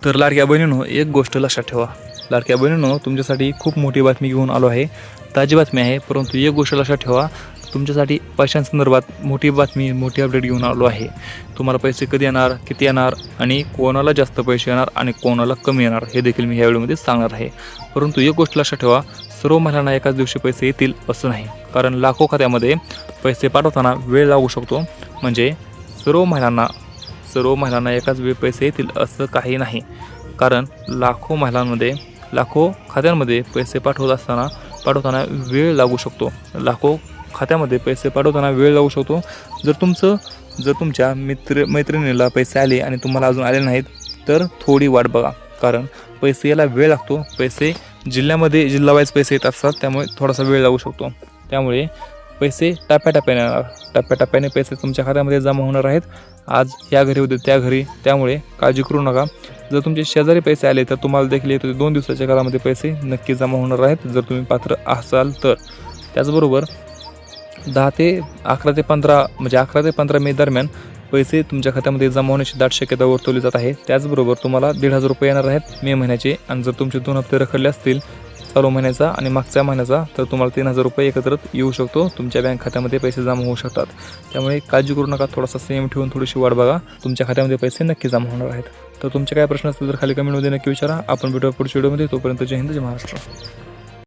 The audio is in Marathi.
तर लाडक्या बहिणींनो, एक गोष्ट लक्षात ठेवा. लाडक्या बहिणींनो, तुमच्यासाठी खूप मोठी बातमी घेऊन आलो आहे. ताजी बातमी आहे, परंतु एक गोष्ट लक्षात ठेवा. तुमच्यासाठी पैशांसंदर्भात मोठी बातमी, मोठी अपडेट घेऊन आलो आहे. तुम्हाला पैसे कधी येणार, किती येणार आणि कोणाला जास्त पैसे येणार आणि कोणाला कमी येणार हे देखील मी ह्या व्हिडिओमध्ये सांगणार आहे. परंतु एक गोष्ट लक्षात ठेवा, सर्व महिलांना एकाच दिवशी पैसे येतील असं नाही. कारण लाखो खात्यामध्ये पैसे पाठवताना वेळ लागू शकतो. म्हणजे सर्व महिलांना एकाच वेळी पैसे येतील असं काही नाही. कारण लाखो खात्यांमध्ये पैसे पाठवताना वेळ लागू शकतो. लाखो खात्यामध्ये पैसे पाठवताना वेळ लागू शकतो. जर तुमच्या मैत्रिणीला पैसे आले आणि तुम्हाला अजून आले नाहीत तर थोडी वाट बघा. कारण पैसे यायला वेळ लागतो. पैसे जिल्हावाईज पैसे येत असतात, त्यामुळे थोडासा वेळ लागू शकतो. त्यामुळे पैसे टप्प्याटप्प्याने पैसे तुमच्या खात्यामध्ये जमा होणार आहेत. आज या घरी उद्या त्या घरी. त्यामुळे काळजी करू नका. जर तुमचे शेजारी पैसे आले तर तुम्हाला देखील येतो 2 दिवसाच्या काळामध्ये पैसे नक्की जमा होणार आहेत, जर तुम्ही पात्र असाल तर. त्याचबरोबर 11 ते 15 मे दरम्यान पैसे तुमच्या खात्यामध्ये जमा होण्याची दाट शक्यता वर्तवली जात आहे. त्याचबरोबर तुम्हाला 1,500 रुपये येणार आहेत मे महिन्याचे. आणि जर तुमचे 2 हप्ते रखडले असतील चालू महिन्याचा आणि मागच्या महिन्याचा, तर तुम्हाला 3,000 रुपये एकत्रित येऊ शकतो. तुमच्या बँक खात्यामध्ये पैसे जमा होऊ शकतात. त्यामुळे काळजी करू नका. थोडासा संयम ठेवून थोडीशी वाट बघा. तुमच्या खात्यामध्ये पैसे नक्की जमा होणार आहेत. तर तुमचे काय प्रश्न असतील तर खाली कमेंटमध्ये नक्की विचारा. आपण भेटूया पुढच्या व्हिडिओमध्ये. तोपर्यंत जय हिंद, जय महाराष्ट्र.